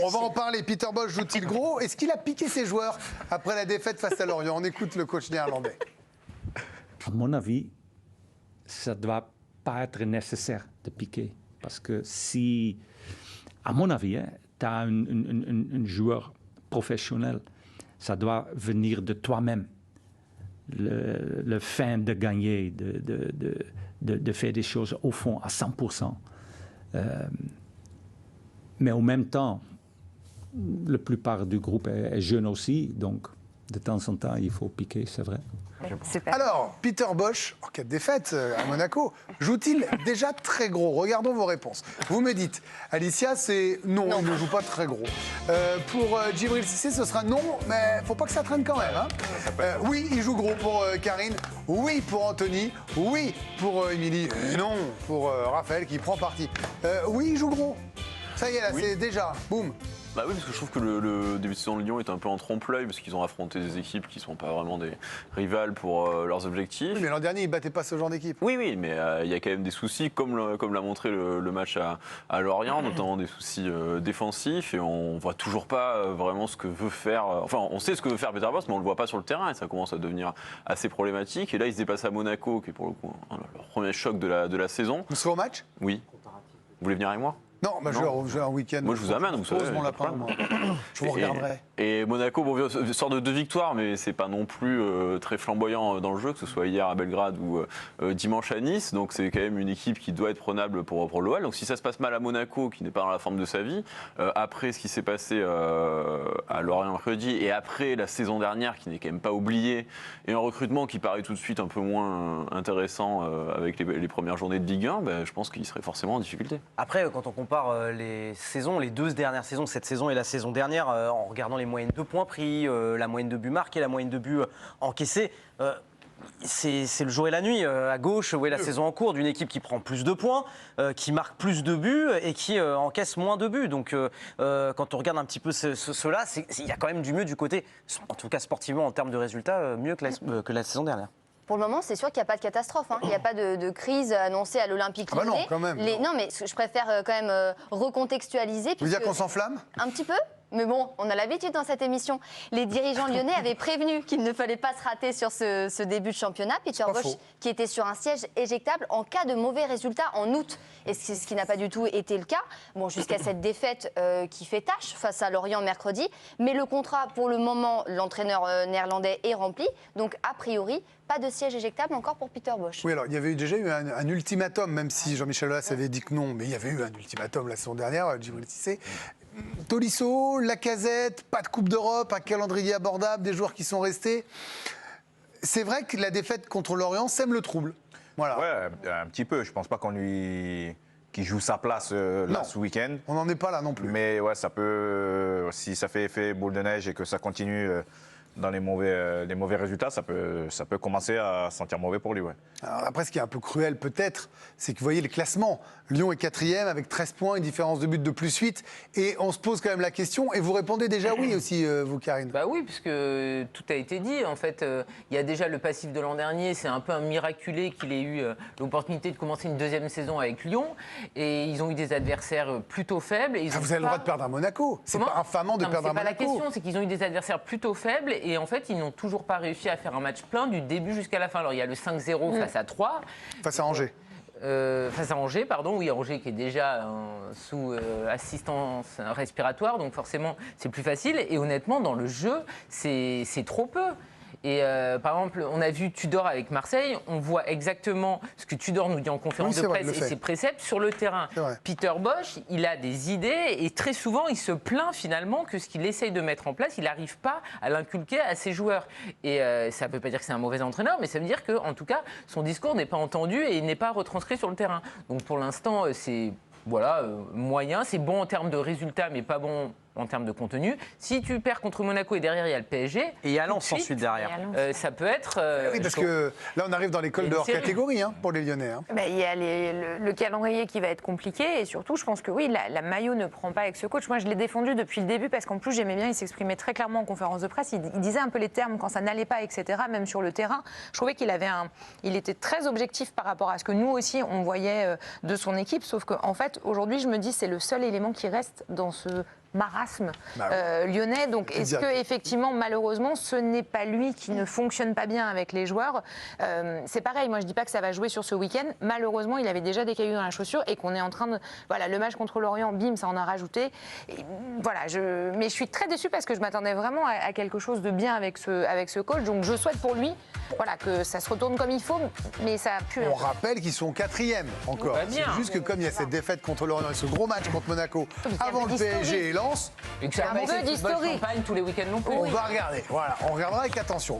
On va en parler. Peter Bosz joue-t-il gros? Est-ce qu'il a piqué ses joueurs après la défaite face à Lorient? On écoute le coach néerlandais. À mon avis, ça ne doit pas être nécessaire de piquer. Parce que si, à mon avis, tu as un joueur professionnel, ça doit venir de toi-même. Le fin de gagner, de faire des choses au fond à 100%. Mais en même temps, la plupart du groupe est jeune aussi, donc de temps en temps, il faut piquer, c'est vrai. Alors, Peter Bosz, en cas de défaite à Monaco, joue-t-il déjà très gros? Regardons vos réponses. Vous me dites, Alicia, c'est non, il ne joue pas très gros. Pour Djibril Cissé, ce sera non, mais il ne faut pas que ça traîne quand même. Hein. Oui, il joue gros pour Karine, oui pour Anthony, oui pour Émilie, non pour Raphaël qui prend parti. Oui, il joue gros. Ça y est, là, c'est déjà, boum. Bah oui, parce que je trouve que le début de saison de Lyon est un peu en trompe-l'œil, parce qu'ils ont affronté des équipes qui ne sont pas vraiment des rivales pour leurs objectifs. Oui, mais l'an dernier, ils ne battaient pas ce genre d'équipe. Oui, mais il y a quand même des soucis, comme l'a montré le match à Lorient, notamment des soucis défensifs, et on ne voit toujours pas vraiment ce que veut faire... Enfin, on sait ce que veut faire Peter Bosz, mais on ne le voit pas sur le terrain, et ça commence à devenir assez problématique. Et là, il se déplace à Monaco, qui est pour le coup leur premier choc de la saison. Vous serez au match? Oui. Vous voulez venir avec moi? Non, bah je vais un week-end. Moi, je vous amène, vous savez. Mon lapin, moi. Je vous regarderai. Et Monaco, bon, sort de 2 victoires, mais c'est pas non plus très flamboyant dans le jeu, que ce soit hier à Belgrade ou dimanche à Nice. Donc c'est quand même une équipe qui doit être prenable pour l'OL. Donc si ça se passe mal à Monaco, qui n'est pas dans la forme de sa vie, après ce qui s'est passé à Lorient mercredi, et après la saison dernière, qui n'est quand même pas oubliée, et un recrutement qui paraît tout de suite un peu moins intéressant avec les premières journées de Ligue 1, ben, je pense qu'il serait forcément en difficulté. Après, quand on compare les saisons, les 2 dernières saisons, cette saison et la saison dernière, en regardant les moyennes de points pris, la moyenne de buts marqués, la moyenne de buts encaissés, c'est le jour et la nuit. À gauche, où est la saison en cours d'une équipe qui prend plus de points, qui marque plus de buts et qui encaisse moins de buts. Donc quand on regarde un petit peu cela, il y a quand même du mieux du côté, en tout cas sportivement en termes de résultats, mieux que la saison dernière. Pour le moment, c'est sûr qu'il n'y a pas de catastrophe. Hein. Il n'y a pas de crise annoncée à l'Olympique Lyonnais. Ah bah non, quand même. Non, mais je préfère quand même recontextualiser. Vous voulez dire qu'on s'enflamme? Un petit peu. Mais bon, on a l'habitude dans cette émission. Les dirigeants lyonnais avaient prévenu qu'il ne fallait pas se rater sur ce début de championnat. Peter Bosz qui était sur un siège éjectable en cas de mauvais résultats en août. Et c'est ce qui n'a pas du tout été le cas. Bon, jusqu'à cette défaite qui fait tâche face à Lorient mercredi. Mais le contrat, pour le moment, l'entraîneur néerlandais est rempli. Donc, a priori, pas de siège éjectable encore pour Peter Bosz. Oui, alors il y avait déjà eu un ultimatum, même si Jean-Michel Aulas avait dit que non, mais il y avait eu un ultimatum la saison dernière, Djibril Cissé. Tolisso, Lacazette, pas de Coupe d'Europe, un calendrier abordable, des joueurs qui sont restés. C'est vrai que la défaite contre Lorient sème le trouble. Voilà. Ouais, un petit peu. Je pense pas qu'il joue sa place là ce week-end. On n'en est pas là non plus. Mais ouais, ça peut, si ça fait effet boule de neige et que ça continue dans les mauvais résultats, ça peut commencer à sentir mauvais pour lui. Ouais. Alors après, ce qui est un peu cruel peut-être, c'est que vous voyez les classements. Lyon est 4e avec 13 points, une différence de but de +8. Et on se pose quand même la question, et vous répondez déjà oui aussi, vous Karine. Bah oui, puisque tout a été dit. En fait, il y a déjà le passif de l'an dernier. C'est un peu un miraculé qu'il ait eu l'opportunité de commencer une 2e saison avec Lyon. Et ils ont eu des adversaires plutôt faibles. Et vous avez le droit de perdre à Monaco. C'est pas infamant de perdre à Monaco. C'est pas la question, c'est qu'ils ont eu des adversaires plutôt faibles. Et en fait, ils n'ont toujours pas réussi à faire un match plein du début jusqu'à la fin. Alors, il y a le 5-0 face à 3. Face à Angers. Face à Angers, pardon, oui, Angers qui est déjà sous assistance respiratoire, donc forcément c'est plus facile. Et honnêtement, dans le jeu, c'est trop peu. Et par exemple, on a vu Tudor avec Marseille, on voit exactement ce que Tudor nous dit en conférence de presse et ses préceptes sur le terrain. Peter Bosz, il a des idées et très souvent, il se plaint finalement que ce qu'il essaye de mettre en place, il n'arrive pas à l'inculquer à ses joueurs. Et ça ne veut pas dire que c'est un mauvais entraîneur, mais ça veut dire qu'en tout cas, son discours n'est pas entendu et il n'est pas retranscrit sur le terrain. Donc pour l'instant, c'est moyen, c'est bon en termes de résultats, mais pas bon en termes de contenu. Si tu perds contre Monaco et derrière il y a le PSG... Et il y a Lens ensuite derrière. Ça peut être... oui, parce que là on arrive dans l'école de hors catégorie pour les Lyonnais. Hein. Il y a le calendrier qui va être compliqué et surtout je pense que oui, la maillot ne prend pas avec ce coach. Moi je l'ai défendu depuis le début parce qu'en plus j'aimais bien, il s'exprimait très clairement en conférence de presse, il disait un peu les termes quand ça n'allait pas, etc. Même sur le terrain. Je trouvais il était très objectif par rapport à ce que nous aussi on voyait de son équipe, sauf qu'en fait aujourd'hui je me dis c'est le seul élément qui reste dans ce marasme Bah oui. lyonnais. Donc est-ce Exact. que effectivement, malheureusement, ce n'est pas lui qui ne fonctionne pas bien avec les joueurs? C'est pareil, moi je dis pas que ça va jouer sur ce week-end. Malheureusement, il avait déjà des cailloux dans la chaussure et qu'on est en train de... Voilà, le match contre Lorient, bim, ça en a rajouté. Et voilà, mais je suis très déçue parce que je m'attendais vraiment à quelque chose de bien avec ce coach. Donc je souhaite pour lui, voilà, que ça se retourne comme il faut, mais ça a pu... On rappelle qu'ils sont 4e encore. Ouais, bien. C'est juste que comme il y a cette défaite contre Lorient et ce gros match contre Monaco Il y a avant un le peu PSG et Lens, Et que ça un va peu essayer de football d'historique. champagne tous les week-ends non plus. on va regarder. Voilà, on regardera avec attention.